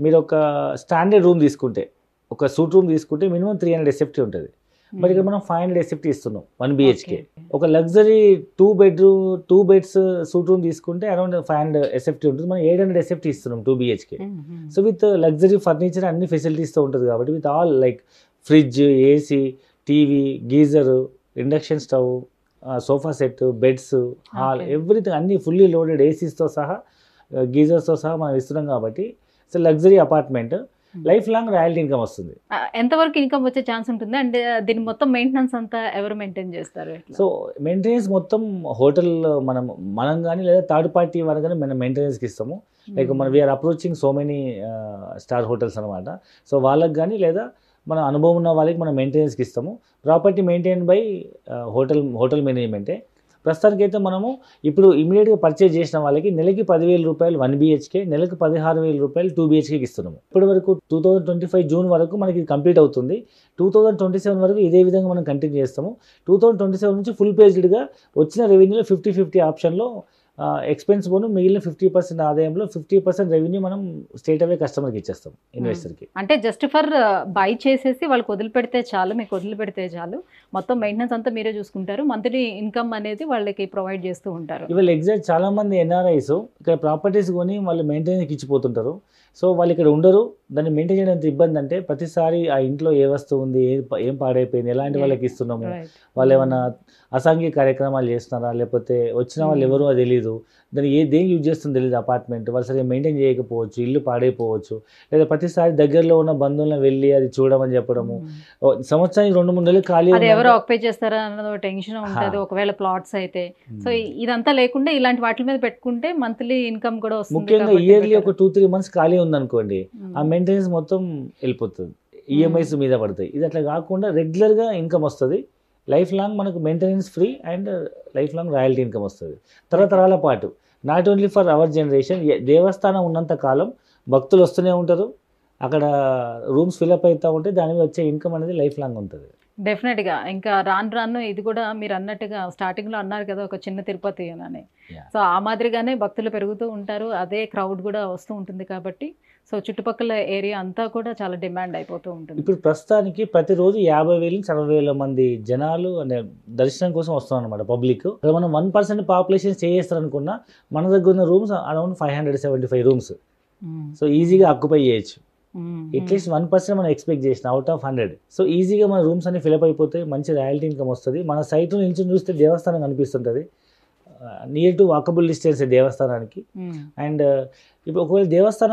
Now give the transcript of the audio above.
మీరు ఒక standard room తీసుకుంటే, ఒక సూట్ రూమ్ తీసుకుంటే మినిమం 300 ఎస్ఎఫ్టీ ఉంటుంది. బట్ ఇక్కడ మనం 500 ఎస్ఎఫ్టీ ఇస్తున్నాం 1 బిహెచ్కే. ఒక లగ్జరీ 2 బెడ్స్ సూట్ రూమ్ తీసుకుంటే అరౌండ్ 500 ఎస్ఎఫ్టీ ఉంటుంది. మనం 800 ఎస్ఎఫ్టీ ఇస్తున్నాం 2 BHK. So with luxury furniture అన్ని ఫెసిలిటీస్తో ఉంటుంది కాబట్టి with all like fridge, AC, TV, geyser, induction stove, sofa set, beds, hall, everything అన్ని ఫుల్లీ లోడెడ్ ఏసీస్తో సహా, గీజర్స్తో సహా మనం ఇస్తున్నాం కాబట్టి it's luxury apartment. Life long royalty income వస్తుంది. ఎంతవరకు ఇన్కమ్ వచ్చే ఛాన్స్ ఉంటుంది అంటే దీని మొత్తం మెయింటెనెన్స్ అంతా ఎవరు మెయింటైన్ చేస్తారు? సో మెయింటెనెన్స్ మొత్తం హోటల్ మనం కానీ లేదా థర్డ్ పార్టీ వారు కానీ మనం మెయింటెనెన్స్కి ఇస్తాము. లైక్ మనం we are approaching so many star hotels అనమాట. సో వాళ్ళకి కానీ లేదా మన అనుభవం ఉన్న వాళ్ళకి మనం మెయింటెనెన్స్కి ఇస్తాము. ప్రాపర్టీ మెయింటైన్ బై హోటల్ మేనేజ్మెంటే. ప్రస్తుతానికైతే మనము ఇప్పుడు ఇమీడియట్గా పర్చేజ్ చేసిన వాళ్ళకి నెలకి 10,000 రూపాయలు 1 బిహెచ్కే, నెలకు 16,000 రూపాయలు 2 బిహెచ్కేకి ఇస్తున్నాము. ఇప్పటి వరకు 2025 జూన్ వరకు మనకి ఇది కంప్లీట్ అవుతుంది. 2027 వరకు ఇదే విధంగా మనం కంటిన్యూ చేస్తాము. 2027 నుంచి ఫుల్ పేజ్డ్గా వచ్చిన రెవెన్యూలో 50-50 ఆప్షన్లో ఎక్స్పెన్స్ పోను మిగిలిన 50% ఆదాయంలో 50% రెవెన్యూ మనం స్ట్రేట్ అవే కస్టమర్కి ఇచ్చేస్తాం, ఇన్వెస్టర్కి. అంటే జస్ట్ ఫర్ బై చేసేసి వాళ్ళకి వదిలిపెడితే చాలు, మీకు వదిలిపెడితే చాలు, మొత్తం మెయింటెనెన్స్ అంతా మీరే చూసుకుంటారు, మంత్లీ ఇన్కమ్ అనేది వాళ్ళకి ప్రొవైడ్ చేస్తూ ఉంటారు. ఇవాళ ఎగ్జాక్ట్ చాలా మంది ఎన్ఆర్ఐస్ ఇక్కడ ప్రాపర్టీస్ కొని వాళ్ళు మెయింటెనెన్స్కి ఇచ్చిపోతుంటారు. సో వాళ్ళు ఇక్కడ ఉండరు. దాన్ని మెయింటైన్ చేయడం ఎంత ఇబ్బంది అంటే ప్రతిసారి ఆ ఇంట్లో ఏ వస్తువు ఉంది, ఏం పాడైపోయింది, ఎలాంటి వాళ్ళకి ఇస్తున్నాము, వాళ్ళు ఏమైనా అసాంఘిక కార్యక్రమాలు చేస్తున్నారా, లేకపోతే వచ్చిన వాళ్ళు ఎవరో అది తెలియదు, దాన్ని దేనికి యూజ్ చేస్తుందో తెలియదు, అపార్ట్మెంట్ వాళ్ళు సరిగ్గా మెయింటైన్ చేయకపోవచ్చు, ఇల్లు పాడైపోవచ్చు, లేదా ప్రతిసారి దగ్గరలో ఉన్న బంధువులను వెళ్ళి అది చూడమని చెప్పడము, సంవత్సరానికి 2-3 నెలలు ఖాళీ ఎవరు ఆక్యుపై చేస్తారా అన్నది టెన్షన్ ఉంటుంది ఒకవేళ ప్లాట్స్ అయితే. సో ఇదంతా లేకుండా ఇలాంటి వాటి మీద పెట్టుకుంటే మంత్లీ ఇన్కమ్ కూడా వస్తుంది. ముఖ్యంగా ఇయర్లీ ఒక 2-3 మంత్స్ ఖాళీ ఉందనుకోండి, ఆ మెయింటెనెన్స్ మొత్తం వెళ్ళిపోతుంది, ఈఎంఐస్ మీద పడతాయి. ఇది అట్లా కాకుండా రెగ్యులర్గా ఇన్కమ్ వస్తుంది. లైఫ్ లాంగ్ మనకు maintenance free and life long royalty income వస్తుంది తరతరాల పాటు. Not only for hour generation, దేవస్థానం ఉన్నంత కాలం భక్తులు వస్తూనే ఉంటారు, అక్కడ రూమ్స్ ఫిల్అప్ అవుతూ ఉంటే దాని మీద వచ్చే ఇన్కమ్ అనేది లైఫ్ లాంగ్ ఉంటుంది. డెఫినెట్గా ఇంకా రాను ఇది కూడా మీరు అన్నట్టుగా స్టార్టింగ్లో అన్నారు కదా ఒక చిన్న తిరుపతి అని. సో ఆ మాదిరిగానే భక్తులు పెరుగుతూ ఉంటారు, అదే క్రౌడ్ కూడా వస్తూ ఉంటుంది కాబట్టి సో చుట్టుపక్కల ఏరియా అంతా కూడా చాలా డిమాండ్ అయిపోతూ ఉంటుంది. ఇప్పుడు ప్రస్తుతానికి ప్రతిరోజు 50,000 నుంచి 60,000 మంది జనాలు అంటే దర్శనం కోసం వస్తాం అనమాట పబ్లిక్. మనం 1% పాపులేషన్ చేస్తారనుకున్నా మన దగ్గర ఉన్న రూమ్స్ అరౌండ్ 575 రూమ్స్. సో ఈజీగా ఆక్యుపై చేయొచ్చు. అట్లీస్ట్ 1% మనం ఎక్స్పెక్ట్ చేసిన అవుట్ ఆఫ్ 100. సో ఈజీగా మన రూమ్స్ అన్ని ఫిల్అప్ అయిపోతాయి, మంచి రాయల్టీ ఇన్కమ్ వస్తుంది. మన సైట్ నుంచి చూస్తే దేవస్థానం కనిపిస్తుంటుంది, నియర్ టు వాకబుల్ డిస్టెన్స్ దేవస్థానానికి. అండ్ ఇప్పుడు ఒకవేళ దేవస్థానం